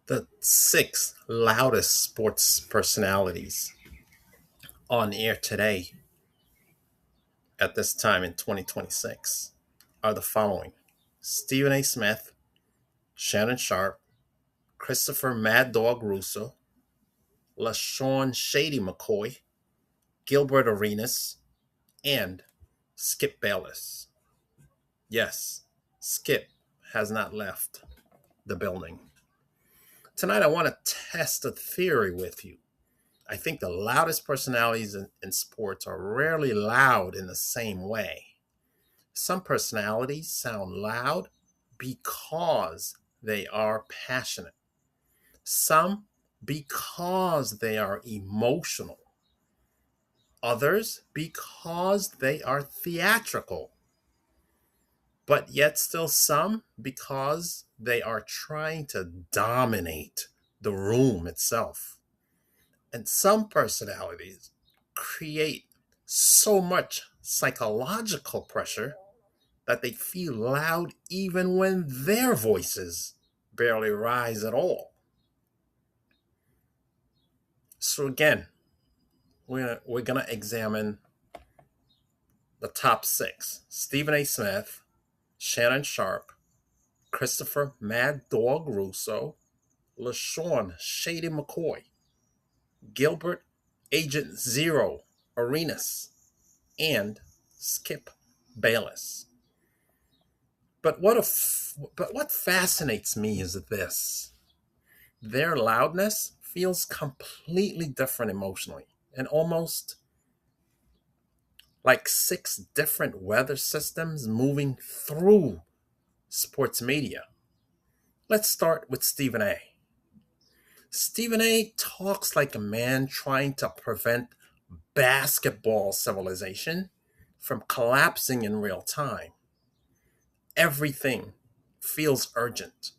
The six loudest sports personalities on air today at this time in 2026 are the following: Stephen A. Smith, Shannon Sharpe, Christopher Mad Dog Russo, LaShawn Shady McCoy, Gilbert Arenas, and Skip Bayless. Yes, Skip has not left the building. Tonight, I want to test a theory with you. I think the loudest personalities in sports are rarely loud in the same way. Some personalities sound loud because they are passionate, some because they are emotional, others because they are theatrical, but yet still some because they are trying to dominate the room itself. And some personalities create so much psychological pressure that they feel loud even when their voices barely rise at all. So, again, we're going to examine the top six: Stephen A. Smith, Shannon Sharpe, Christopher Mad Dog Russo, LaShawn Shady McCoy, Gilbert Agent Zero Arenas, and Skip Bayless. But what fascinates me is this: their loudness feels completely different emotionally, and almost like six different weather systems moving through sports media. Let's start with Stephen A. Stephen A talks like a man trying to prevent basketball civilization from collapsing in real time. Everything feels urgent.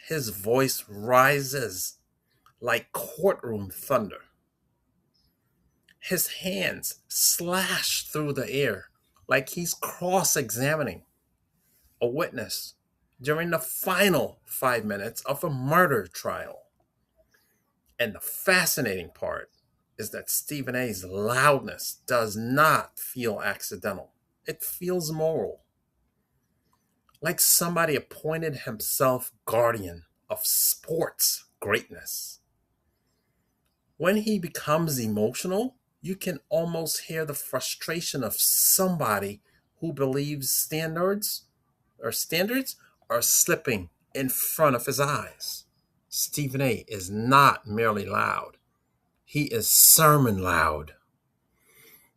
His voice rises like courtroom thunder. His hands slash through the air like he's cross examining a witness during the final 5 minutes of a murder trial. And the fascinating part is that Stephen A's loudness does not feel accidental, it feels moral, like somebody appointed himself guardian of sports greatness. When he becomes emotional, you can almost hear the frustration of somebody who believes standards are slipping in front of his eyes. Stephen A is not merely loud. He is sermon loud,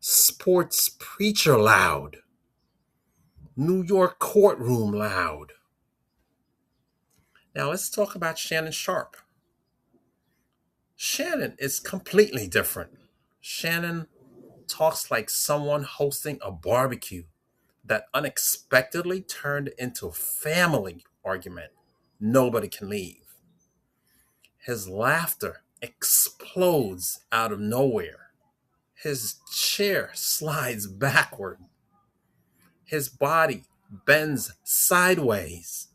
sports preacher loud, New York courtroom loud. Now let's talk about Shannon Sharpe. Shannon is completely different. Shannon talks like someone hosting a barbecue that unexpectedly turned into a family argument. Nobody can leave. His laughter explodes out of nowhere. His chair slides backward. His body bends sideways.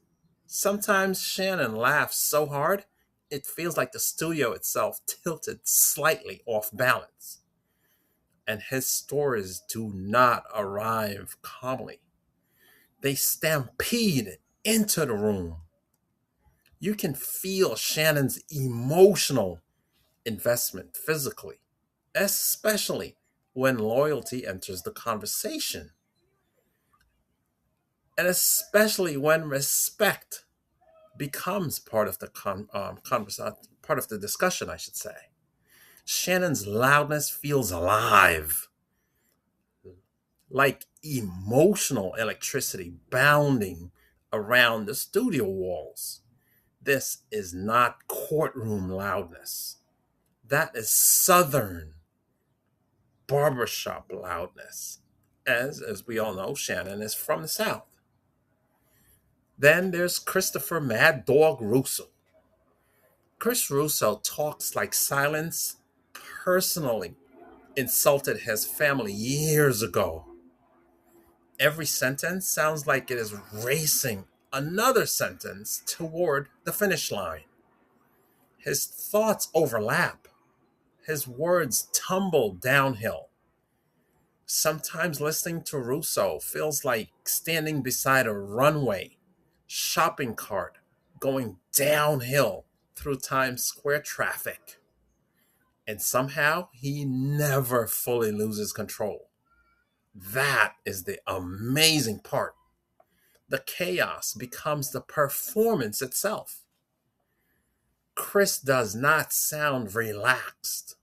Sometimes Shannon laughs so hard, it feels like the studio itself tilted slightly off balance. And his stories do not arrive calmly. They stampede into the room. You can feel Shannon's emotional investment physically, especially when loyalty enters the conversation, and especially when respect becomes part of the part of the discussion, I should say. Shannon's loudness feels alive, like emotional electricity bounding around the studio walls. This is not courtroom loudness. That is Southern barbershop loudness. As we all know, Shannon is from the South. Then there's Christopher Mad Dog Russo. Chris Russo talks like silence personally insulted his family years ago. Every sentence sounds like it is racing another sentence toward the finish line. His thoughts overlap. His words tumble downhill. Sometimes listening to Russo feels like standing beside a runway shopping cart going downhill through Times Square traffic. And somehow he never fully loses control. That is the amazing part. The chaos becomes the performance itself. Chris does not sound relaxed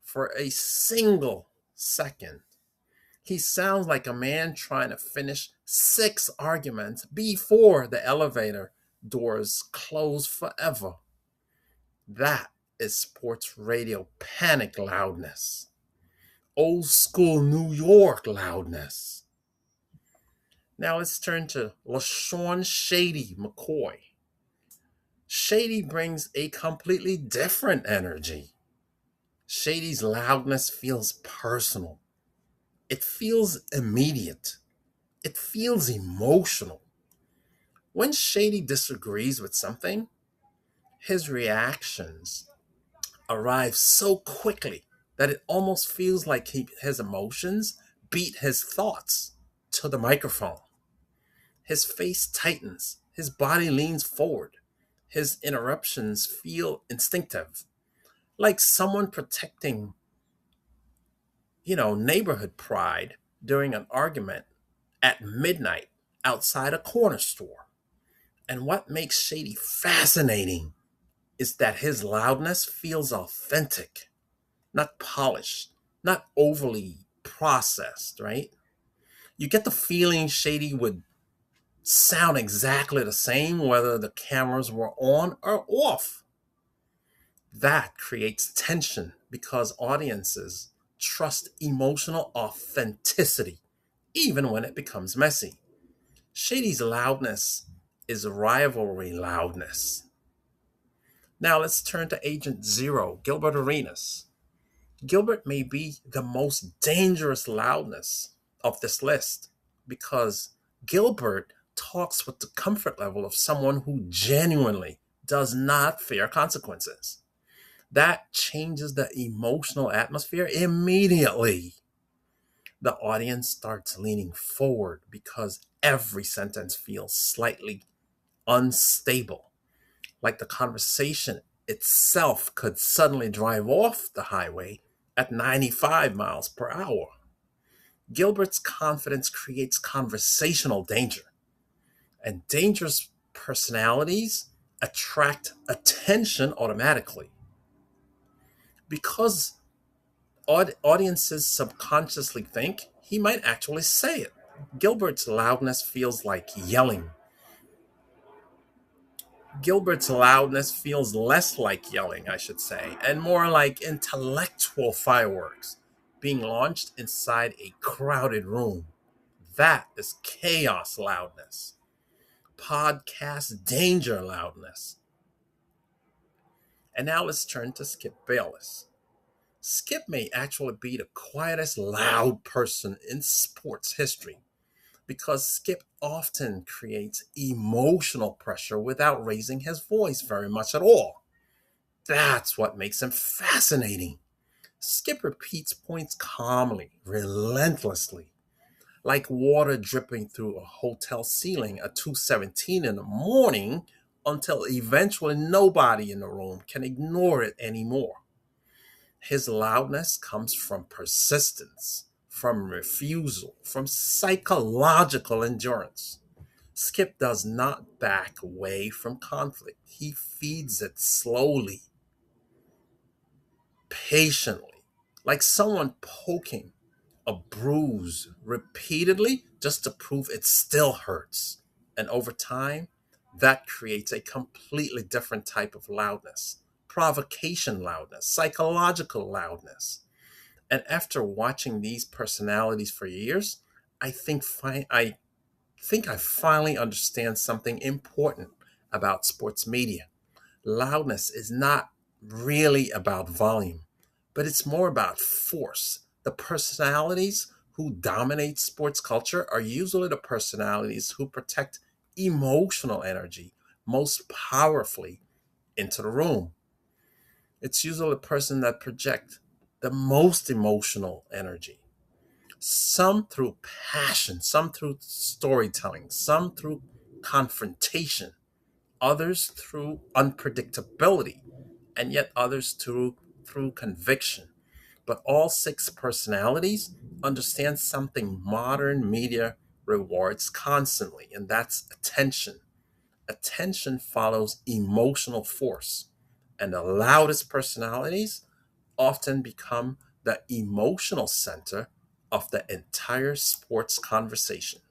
for a single second. He sounds like a man trying to finish 6 arguments before the elevator doors close forever. That is sports radio panic loudness. Old school New York loudness. Now let's turn to LaShawn Shady McCoy. Shady brings a completely different energy. Shady's loudness feels personal. It feels immediate. It feels emotional. When Shady disagrees with something, his reactions arrive so quickly that it almost feels like his emotions beat his thoughts to the microphone. His face tightens, his body leans forward, his interruptions feel instinctive, like someone protecting, neighborhood pride during an argument at midnight outside a corner store. And what makes Shady fascinating is that his loudness feels authentic, not polished, not overly processed, right? You get the feeling Shady would sound exactly the same whether the cameras were on or off. That creates tension because audiences trust emotional authenticity, even when it becomes messy. Shady's loudness is rivalry loudness. Now let's turn to Agent Zero, Gilbert Arenas. Gilbert may be the most dangerous loudness of this list because Gilbert talks with the comfort level of someone who genuinely does not fear consequences. That changes the emotional atmosphere immediately. The audience starts leaning forward because every sentence feels slightly unstable, like the conversation itself could suddenly drive off the highway at 95 miles per hour. Gilbert's confidence creates conversational danger, and dangerous personalities attract attention automatically. Because audiences subconsciously think he might actually say it. Gilbert's loudness feels like yelling. Gilbert's loudness feels less like yelling, I should say, and more like intellectual fireworks being launched inside a crowded room. That is chaos loudness, podcast danger loudness. And now let's turn to Skip Bayless. Skip may actually be the quietest loud person in sports history because Skip often creates emotional pressure without raising his voice very much at all. That's what makes him fascinating. Skip repeats points calmly, relentlessly, like water dripping through a hotel ceiling at 2:17 in the morning until eventually nobody in the room can ignore it anymore. His loudness comes from persistence, from refusal, from psychological endurance. Skip does not back away from conflict. He feeds it slowly, patiently, like someone poking a bruise repeatedly just to prove it still hurts. And over time, that creates a completely different type of loudness, provocation loudness, psychological loudness. And after watching these personalities for years, I think I finally understand something important about sports media. Loudness is not really about volume, but it's more about force. The personalities who dominate sports culture are usually the personalities who protect emotional energy most powerfully into the room. It's usually the person that projects the most emotional energy. Some through passion, some through storytelling, some through confrontation, others through unpredictability, and yet others through conviction. But all six personalities understand something modern media rewards constantly, and that's attention. Attention follows emotional force, and the loudest personalities often become the emotional center of the entire sports conversation.